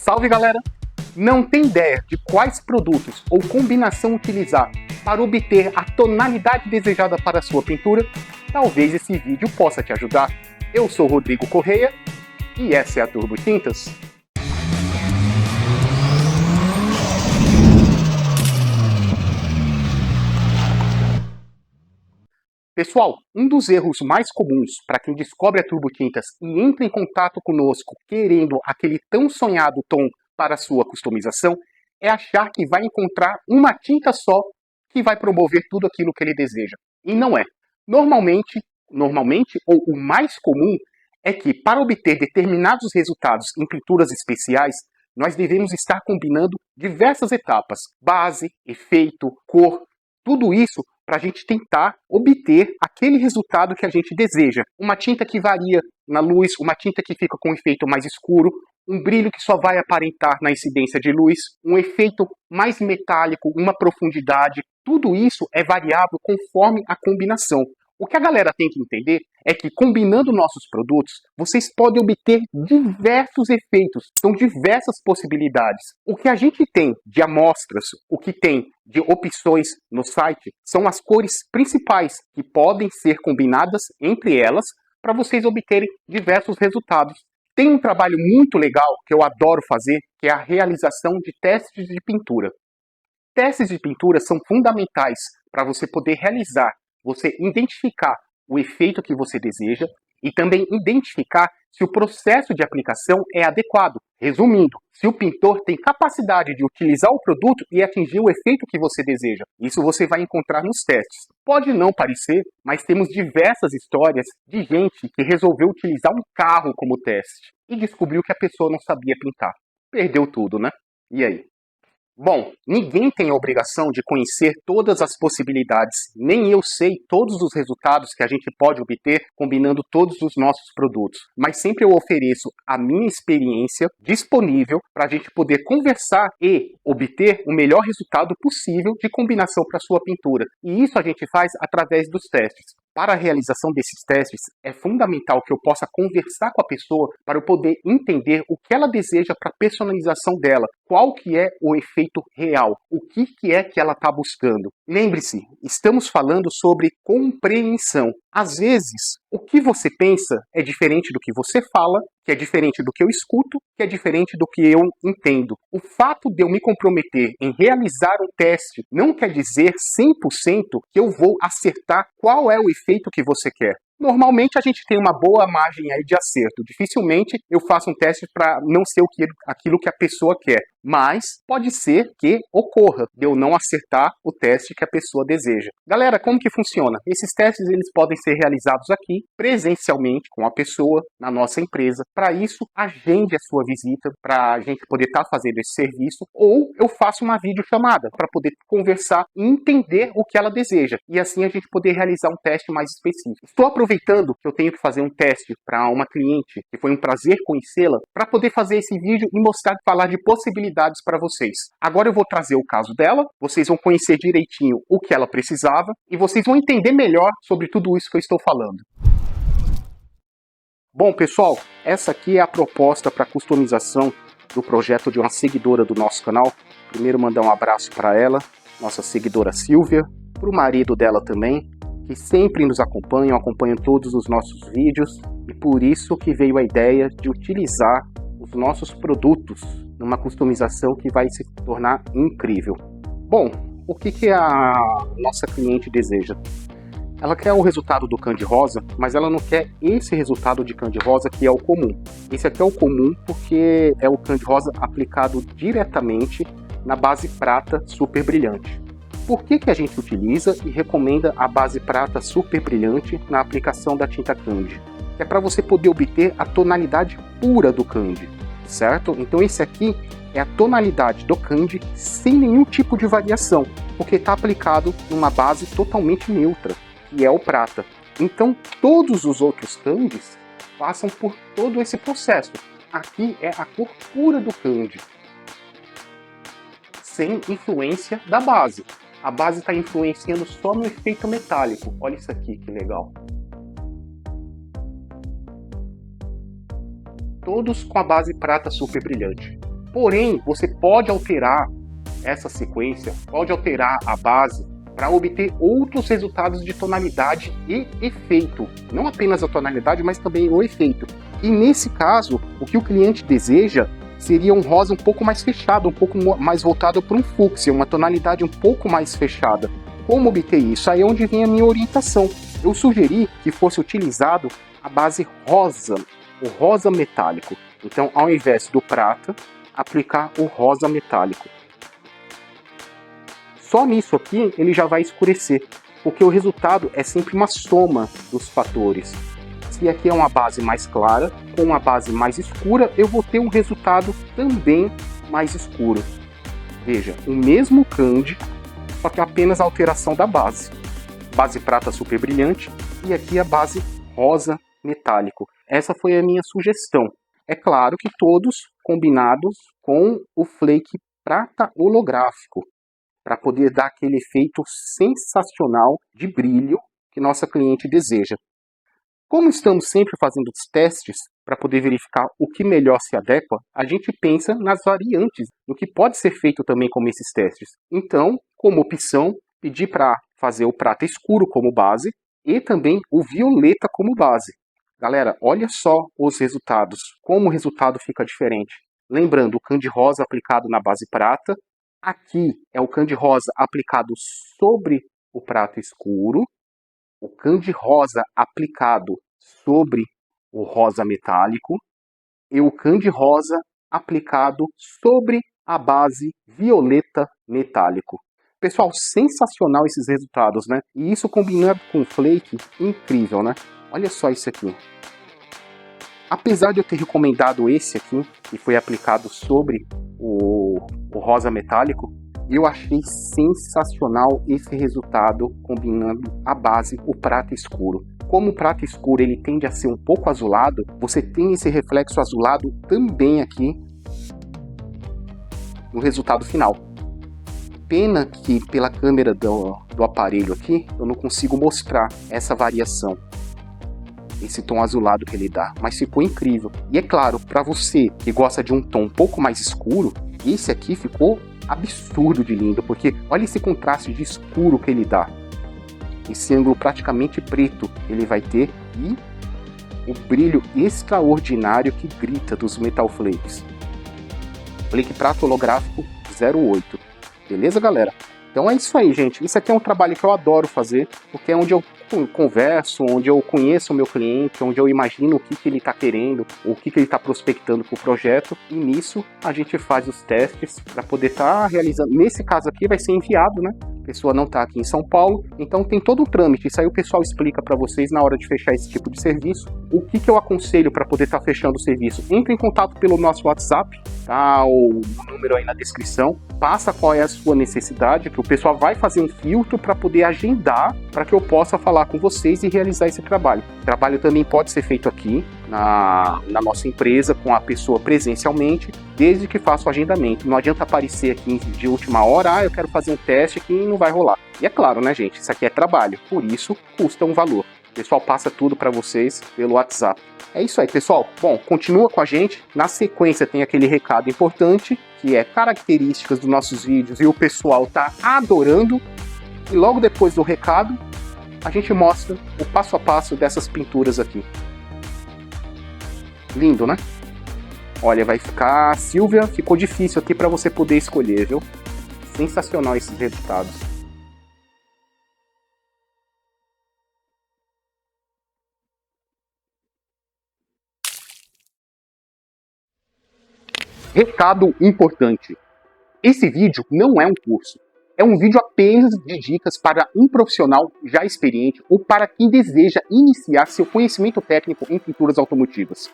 Salve galera! Não tem ideia de quais produtos ou combinação utilizar para obter a tonalidade desejada para a sua pintura? Talvez esse vídeo possa te ajudar. Eu sou Rodrigo Correia e essa é a Turbo Tintas. Pessoal, um dos erros mais comuns para quem descobre a Turbo Tintas e entra em contato conosco querendo aquele tão sonhado tom para a sua customização é achar que vai encontrar uma tinta só que vai promover tudo aquilo que ele deseja. E não é. Normalmente, ou o mais comum, é que para obter determinados resultados em pinturas especiais, nós devemos estar combinando diversas etapas: base, efeito, cor, tudo isso para a gente tentar obter aquele resultado que a gente deseja. Uma tinta que varia na luz, uma tinta que fica com um efeito mais escuro, um brilho que só vai aparentar na incidência de luz, um efeito mais metálico, uma profundidade. Tudo isso é variável conforme a combinação. O que a galera tem que entender é que, combinando nossos produtos, vocês podem obter diversos efeitos, são diversas possibilidades. O que a gente tem de amostras, o que tem de opções no site, são as cores principais que podem ser combinadas entre elas para vocês obterem diversos resultados. Tem um trabalho muito legal que eu adoro fazer, que é a realização de testes de pintura. Testes de pintura são fundamentais para você poder realizar, você identificar o efeito que você deseja e também identificar se o processo de aplicação é adequado. Resumindo, se o pintor tem capacidade de utilizar o produto e atingir o efeito que você deseja. Isso você vai encontrar nos testes. Pode não parecer, mas temos diversas histórias de gente que resolveu utilizar um carro como teste e descobriu que a pessoa não sabia pintar. Perdeu tudo, né? E aí? Bom, ninguém tem a obrigação de conhecer todas as possibilidades, nem eu sei todos os resultados que a gente pode obter combinando todos os nossos produtos, mas sempre eu ofereço a minha experiência disponível para a gente poder conversar e obter o melhor resultado possível de combinação para a sua pintura. E isso a gente faz através dos testes. Para a realização desses testes, é fundamental que eu possa conversar com a pessoa para eu poder entender o que ela deseja para a personalização dela, qual que é o efeito real, o que é que ela está buscando. Lembre-se, estamos falando sobre compreensão. Às vezes, o que você pensa é diferente do que você fala, que é diferente do que eu escuto, que é diferente do que eu entendo. O fato de eu me comprometer em realizar um teste não quer dizer 100% que eu vou acertar qual é o efeito que você quer. Normalmente a gente tem uma boa margem aí de acerto. Dificilmente eu faço um teste para não ser aquilo que a pessoa quer. Mas pode ser que ocorra de eu não acertar o teste que a pessoa deseja. Galera, como que funciona? Esses testes eles podem ser realizados aqui, presencialmente, com a pessoa, na nossa empresa. Para isso, agende a sua visita, para a gente poder estar fazendo esse serviço. Ou eu faço uma videochamada para poder conversar e entender o que ela deseja. E assim a gente poder realizar um teste mais específico. Estou aproveitando que eu tenho que fazer um teste para uma cliente, que foi um prazer conhecê-la, para poder fazer esse vídeo e mostrar, falar de possibilidades para vocês. Agora eu vou trazer o caso dela, vocês vão conhecer direitinho o que ela precisava e vocês vão entender melhor sobre tudo isso que eu estou falando. Bom, pessoal, essa aqui é a proposta para customização do projeto de uma seguidora do nosso canal. Primeiro mandar um abraço para ela, nossa seguidora Silvia, para o marido dela também, que sempre nos acompanham todos os nossos vídeos e por isso que veio a ideia de utilizar os nossos produtos numa customização que vai se tornar incrível. Bom, o que a nossa cliente deseja? Ela quer o resultado do Candy Rosa, mas ela não quer esse resultado de Candy Rosa que é o comum. Esse aqui é o comum porque é o Candy Rosa aplicado diretamente na base prata super brilhante. Por que a gente utiliza e recomenda a base prata super brilhante na aplicação da tinta Candy? É para você poder obter a tonalidade pura do Candy, certo? Então esse aqui é a tonalidade do Candy sem nenhum tipo de variação, porque está aplicado numa base totalmente neutra, que é o prata. Então todos os outros Candys passam por todo esse processo. Aqui é a cor pura do Candy, sem influência da base. A base está influenciando só no efeito metálico. Olha isso aqui, que legal. Todos com a base prata super brilhante. Porém, você pode alterar essa sequência, pode alterar a base para obter outros resultados de tonalidade e efeito. Não apenas a tonalidade, mas também o efeito. E nesse caso, o que o cliente deseja seria um rosa um pouco mais fechado, um pouco mais voltado para um fúcsia, uma tonalidade um pouco mais fechada. Como obter isso? Aí é onde vem a minha orientação. Eu sugeri que fosse utilizado a base rosa, o rosa metálico. Então, ao invés do prata, aplicar o rosa metálico. Só nisso aqui ele já vai escurecer, porque o resultado é sempre uma soma dos fatores. Se aqui é uma base mais clara, com uma base mais escura, eu vou ter um resultado também mais escuro. Veja, o mesmo candy, só que apenas a alteração da base. Base prata super brilhante e aqui a base rosa metálico. Essa foi a minha sugestão. É claro que todos combinados com o flake prata holográfico, para poder dar aquele efeito sensacional de brilho que nossa cliente deseja. Como estamos sempre fazendo os testes para poder verificar o que melhor se adequa, a gente pensa nas variantes, no que pode ser feito também com esses testes. Então, como opção, pedi para fazer o prata escuro como base e também o violeta como base. Galera, olha só os resultados, como o resultado fica diferente. Lembrando, o candy rosa aplicado na base prata, aqui é o candy rosa aplicado sobre o prata escuro, o candy rosa aplicado sobre o rosa metálico e o candy rosa aplicado sobre a base violeta metálico. Pessoal, sensacional esses resultados, né? E isso combinado com o flake, incrível, né? Olha só isso aqui. Apesar de eu ter recomendado esse aqui, que foi aplicado sobre o rosa metálico, eu achei sensacional esse resultado combinando a base, o prata escuro. Como o prata escuro ele tende a ser um pouco azulado, você tem esse reflexo azulado também aqui no resultado final. Pena que pela câmera do aparelho aqui, eu não consigo mostrar essa variação, esse tom azulado que ele dá, mas ficou incrível. E é claro, para você que gosta de um tom um pouco mais escuro, esse aqui ficou absurdo de lindo, porque olha esse contraste de escuro que ele dá. Esse ângulo praticamente preto ele vai ter e o brilho extraordinário que grita dos Metal Flakes. Flake prata holográfico 08. Beleza, galera? Então é isso aí, gente. Isso aqui é um trabalho que eu adoro fazer, porque é onde eu converso, onde eu conheço o meu cliente, onde eu imagino o que ele está querendo, o que ele está prospectando para o projeto, e nisso a gente faz os testes para poder estar realizando. Nesse caso aqui vai ser enviado, né? A pessoa não está aqui em São Paulo, então tem todo um trâmite. Isso aí o pessoal explica para vocês na hora de fechar esse tipo de serviço. O que eu aconselho para poder estar fechando o serviço? Entre em contato pelo nosso WhatsApp, tá? O número aí na descrição. Passa qual é a sua necessidade, que o pessoal vai fazer um filtro para poder agendar, para que eu possa falar com vocês e realizar esse trabalho. O trabalho também pode ser feito aqui na nossa empresa, com a pessoa presencialmente, desde que faça o agendamento. Não adianta aparecer aqui de última hora, eu quero fazer um teste aqui e não vai rolar. E é claro, né, gente, isso aqui é trabalho, por isso custa um valor. O pessoal passa tudo para vocês pelo WhatsApp. É isso aí, pessoal. Bom, continua com a gente. Na sequência tem aquele recado importante, que é características dos nossos vídeos e o pessoal tá adorando. E logo depois do recado, a gente mostra o passo a passo dessas pinturas aqui. Lindo, né? Olha, vai ficar... Silvia, ficou difícil aqui para você poder escolher, viu? Sensacional esses resultados. Recado importante. Esse vídeo não é um curso. É um vídeo apenas de dicas para um profissional já experiente ou para quem deseja iniciar seu conhecimento técnico em pinturas automotivas.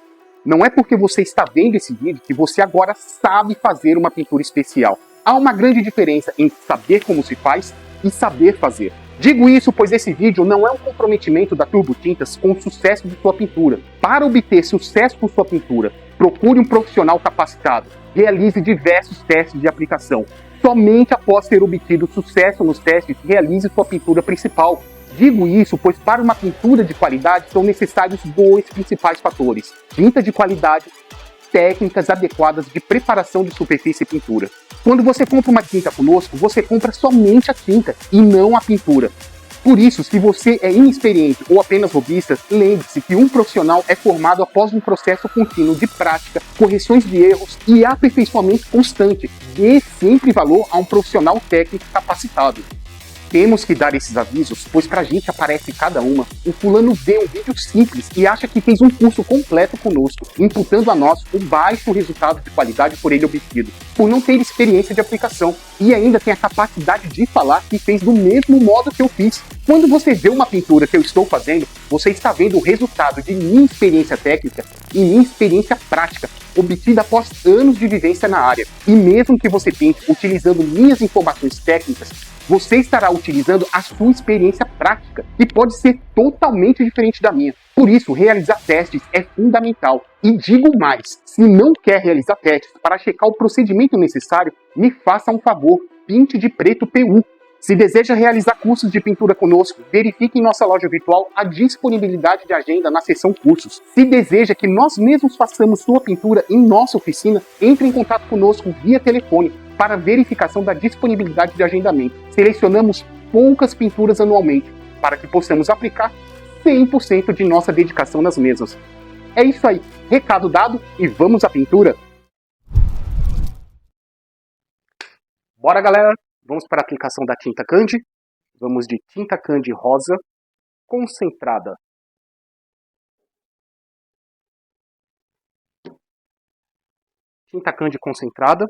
Não é porque você está vendo esse vídeo que você agora sabe fazer uma pintura especial. Há uma grande diferença entre saber como se faz e saber fazer. Digo isso pois esse vídeo não é um comprometimento da Turbo Tintas com o sucesso de sua pintura. Para obter sucesso com sua pintura, procure um profissional capacitado. Realize diversos testes de aplicação. Somente após ter obtido sucesso nos testes, realize sua pintura principal. Digo isso pois para uma pintura de qualidade são necessários dois principais fatores: tinta de qualidade técnicas adequadas de preparação de superfície e pintura. Quando você compra uma tinta conosco, você compra somente a tinta e não a pintura. Por isso, se você é inexperiente ou apenas hobbyista, lembre-se que um profissional é formado após um processo contínuo de prática, correções de erros e aperfeiçoamento constante. Dê sempre valor a um profissional técnico capacitado. Temos que dar esses avisos, pois pra gente aparece cada uma. O fulano vê um vídeo simples e acha que fez um curso completo conosco, imputando a nós o baixo resultado de qualidade por ele obtido, por não ter experiência de aplicação, e ainda tem a capacidade de falar que fez do mesmo modo que eu fiz. Quando você vê uma pintura que eu estou fazendo, você está vendo o resultado de minha experiência técnica e minha experiência prática, obtida após anos de vivência na área. E mesmo que você pinte utilizando minhas informações técnicas, você estará utilizando a sua experiência prática, que pode ser totalmente diferente da minha. Por isso, realizar testes é fundamental. E digo mais, se não quer realizar testes para checar o procedimento necessário, me faça um favor, pinte de preto PU. Se deseja realizar cursos de pintura conosco, verifique em nossa loja virtual a disponibilidade de agenda na seção cursos. Se deseja que nós mesmos façamos sua pintura em nossa oficina, entre em contato conosco via telefone para verificação da disponibilidade de agendamento. Selecionamos poucas pinturas anualmente para que possamos aplicar 100% de nossa dedicação nas mesmas. É isso aí, recado dado e vamos à pintura? Bora, galera! Vamos para a aplicação da tinta Candy. Vamos de tinta Candy rosa concentrada. Tinta Candy concentrada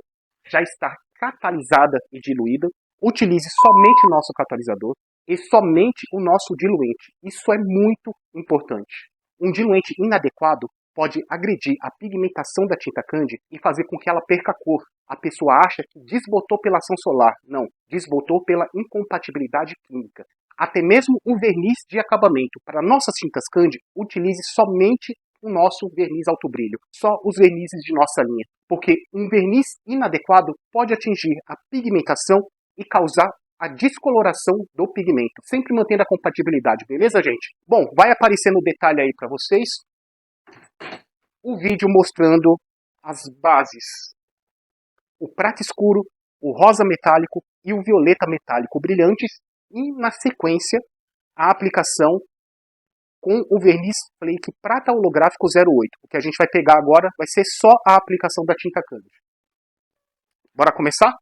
já está catalisada e diluída. Utilize somente o nosso catalisador e somente o nosso diluente. Isso é muito importante. Um diluente inadequado pode agredir a pigmentação da tinta Candy e fazer com que ela perca a cor. A pessoa acha que desbotou pela ação solar. Não, desbotou pela incompatibilidade química. Até mesmo o verniz de acabamento. Para nossas tintas Candy, utilize somente o nosso verniz alto brilho, só os vernizes de nossa linha, porque um verniz inadequado pode atingir a pigmentação e causar a descoloração do pigmento, sempre mantendo a compatibilidade, beleza, gente? Bom, vai aparecer no detalhe aí para vocês o vídeo mostrando as bases, o prata escuro, o rosa metálico e o violeta metálico brilhantes, e na sequência a aplicação com o verniz flake prata holográfico 08. O que a gente vai pegar agora vai ser só a aplicação da tinta Candy. Bora começar?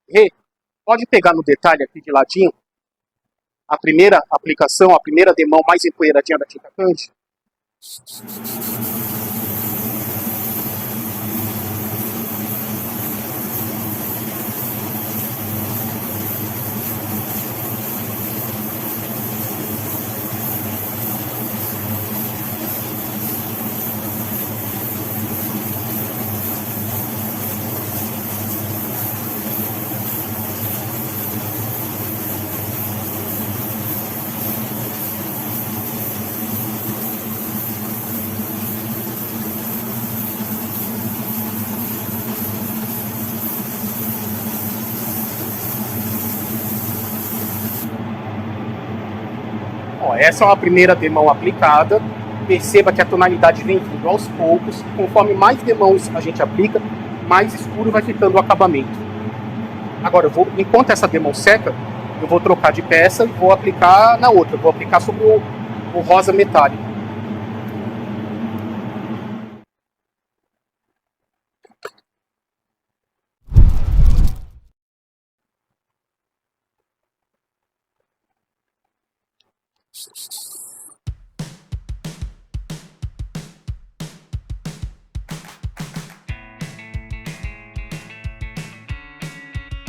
E pode pegar no detalhe aqui de ladinho a primeira aplicação, a primeira demão mais empoeiradinha da tinta Candy. Ó, essa é uma primeira demão aplicada. Perceba que a tonalidade vem vindo aos poucos. Conforme mais demãos a gente aplica, mais escuro vai ficando o acabamento. Agora, enquanto essa demão seca, eu vou trocar de peça e vou aplicar na outra. Vou aplicar sobre o rosa metálico.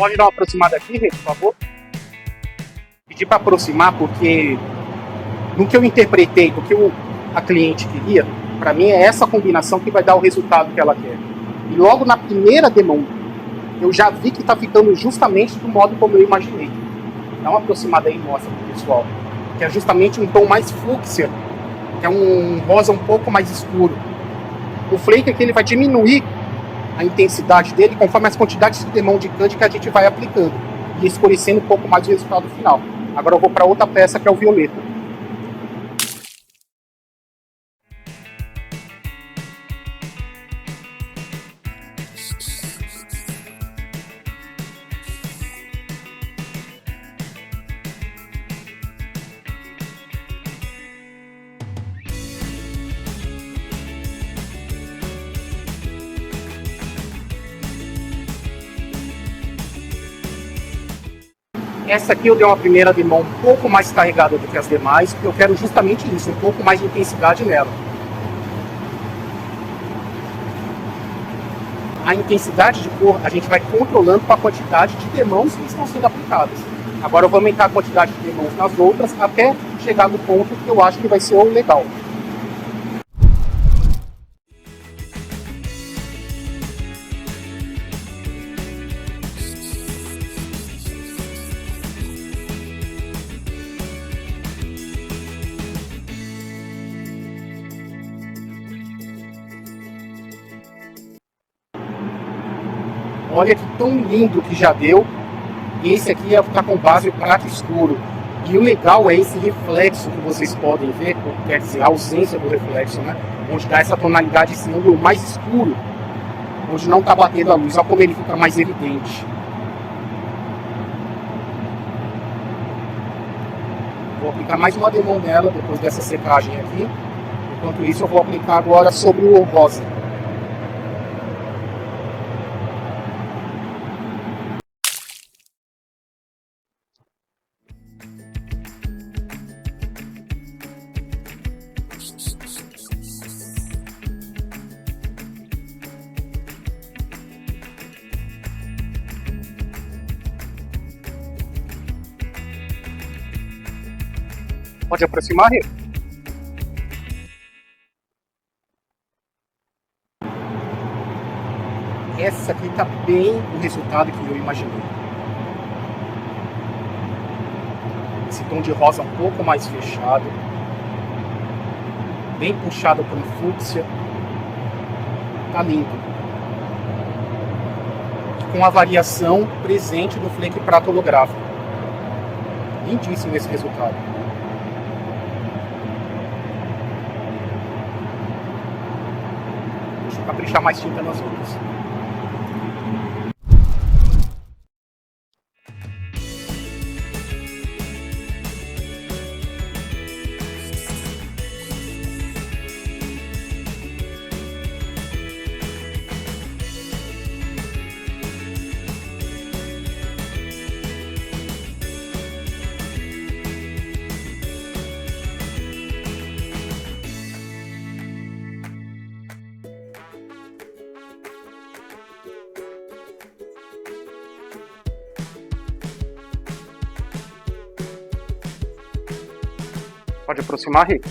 Pode dar uma aproximada aqui, Rê, por favor? Pedir para aproximar porque no que eu interpretei, do que a cliente queria, para mim é essa combinação que vai dar o resultado que ela quer. E logo na primeira demão, eu já vi que está ficando justamente do modo como eu imaginei. Dá uma aproximada aí e mostra pro pessoal. Que é justamente um tom mais fúcsia, que é um rosa um pouco mais escuro. O flake aqui ele vai diminuir a intensidade dele conforme as quantidades de demão de candy que a gente vai aplicando e escurecendo um pouco mais o resultado final. Agora eu vou para outra peça que é o violeta. Essa aqui eu dei uma primeira demão um pouco mais carregada do que as demais, porque eu quero justamente isso, um pouco mais de intensidade nela. A intensidade de cor a gente vai controlando com a quantidade de demãos que estão sendo aplicadas. Agora eu vou aumentar a quantidade de demãos nas outras até chegar no ponto que eu acho que vai ser o legal. Olha que tão lindo que já deu. Esse aqui está com base prata escuro. E o legal é esse reflexo que vocês podem ver, quer dizer, a ausência do reflexo, né? Onde dá essa tonalidade, esse ângulo mais escuro, onde não está batendo a luz. Olha como ele fica mais evidente. Vou aplicar mais uma demão nela depois dessa secagem aqui. Enquanto isso eu vou aplicar agora sobre o rosa. Pode aproximar, Rê? Essa aqui tá bem o resultado que eu imaginei. Esse tom de rosa um pouco mais fechado, bem puxado para o fúcsia. Tá lindo. Com a variação presente no flake prata holográfico. Lindíssimo esse resultado. Deixa eu caprichar mais tinta nas outras. Pode aproximar, Rê?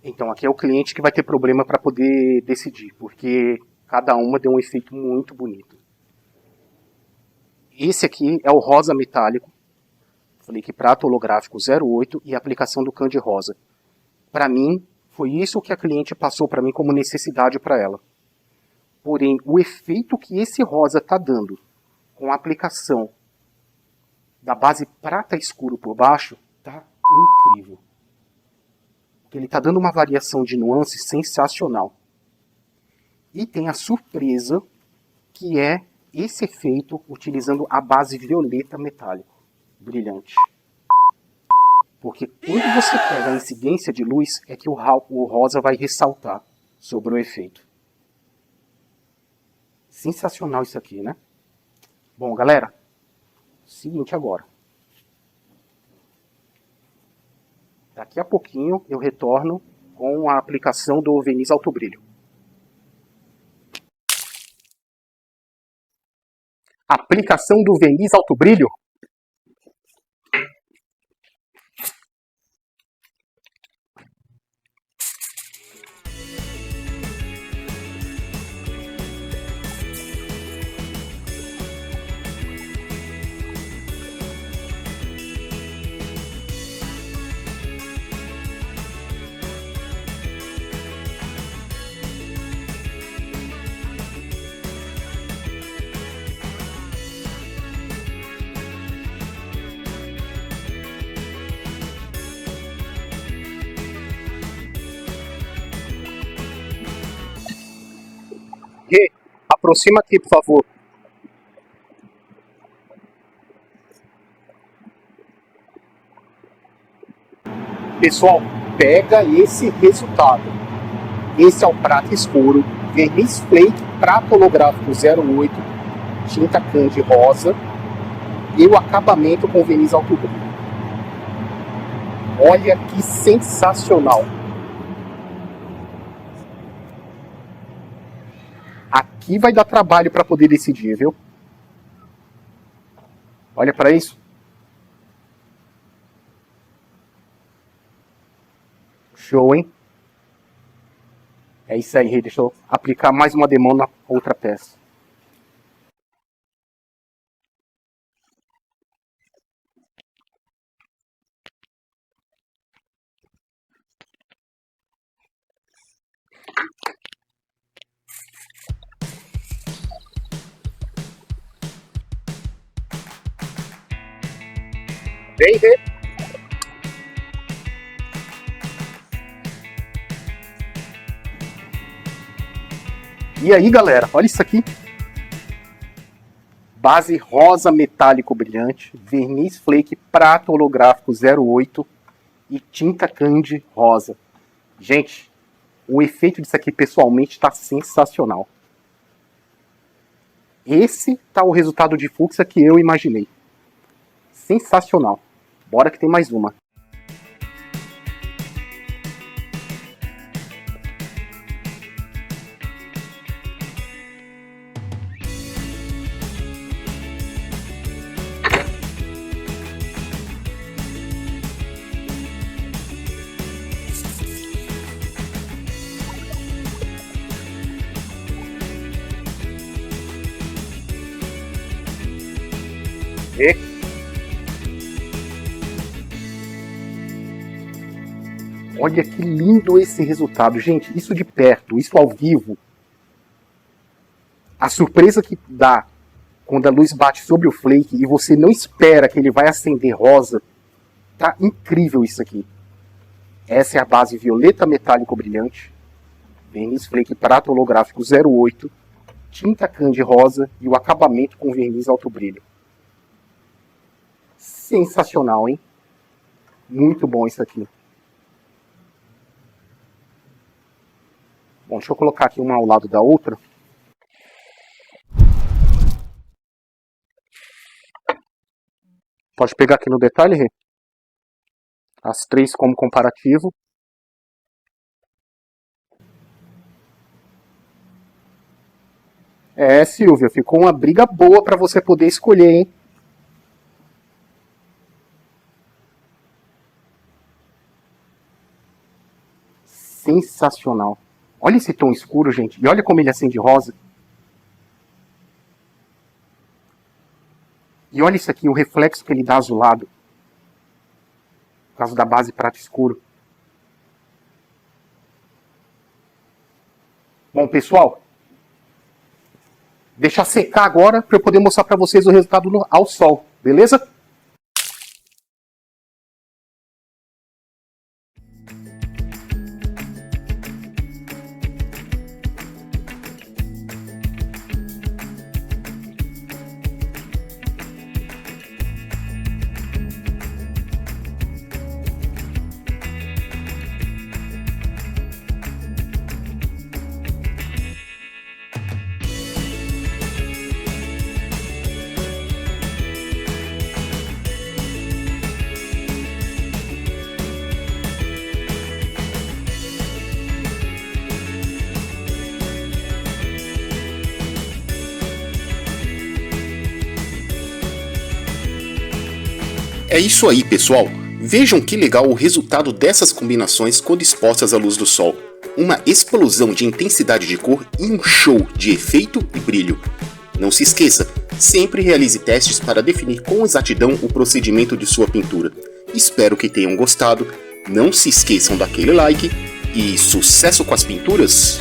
Então, aqui é o cliente que vai ter problema para poder decidir, porque cada uma deu um efeito muito bonito. Esse aqui é o rosa metálico, falei que prata holográfico 08 e a aplicação do candy rosa. Para mim, foi isso que a cliente passou para mim como necessidade para ela. Porém, o efeito que esse rosa está dando com a aplicação da base prata escuro por baixo, tá incrível. Ele tá dando uma variação de nuance sensacional. E tem a surpresa, que é esse efeito utilizando a base violeta metálico, brilhante. Porque quando você pega a incidência de luz, é que o rosa vai ressaltar sobre o efeito. Sensacional isso aqui, né? Bom, galera, seguinte agora. Daqui a pouquinho eu retorno com a aplicação do verniz alto brilho. Aplicação do verniz alto brilho. Aproxima aqui, por favor. Pessoal, pega esse resultado. Esse é o prata escuro, verniz flake prata holográfico 08, tinta candy rosa e o acabamento com verniz alto brilho. Olha que sensacional! Aqui vai dar trabalho para poder decidir, viu? Olha para isso. Show, hein? É isso aí, deixa eu aplicar mais uma demão na outra peça. Vem, vem. E aí, galera, olha isso aqui. Base rosa metálico brilhante, verniz flake prata holográfico 08 e tinta candy rosa. Gente, o efeito disso aqui pessoalmente está sensacional. Esse tá o resultado de fúcsia que eu imaginei. Sensacional. Bora que tem mais uma. E... olha que lindo esse resultado, gente. Isso de perto, isso ao vivo. A surpresa que dá quando a luz bate sobre o flake e você não espera que ele vai acender rosa. Tá incrível isso aqui. Essa é a base violeta metálico brilhante, verniz flake prata holográfico 08, tinta candy rosa e o acabamento com verniz alto brilho. Sensacional, hein? Muito bom isso aqui. Bom, deixa eu colocar aqui uma ao lado da outra. Pode pegar aqui no detalhe, Rê. As três como comparativo. É, Silvia, ficou uma briga boa para você poder escolher, hein? Sensacional. Olha esse tom escuro, gente. E olha como ele acende rosa. E olha isso aqui, o reflexo que ele dá azulado. Por causa da base prata escuro. Bom, pessoal. Deixa secar agora para eu poder mostrar para vocês o resultado ao sol. Beleza? É isso aí, pessoal! Vejam que legal o resultado dessas combinações quando expostas à luz do sol. Uma explosão de intensidade de cor e um show de efeito e brilho. Não se esqueça, sempre realize testes para definir com exatidão o procedimento de sua pintura. Espero que tenham gostado, não se esqueçam daquele like e sucesso com as pinturas!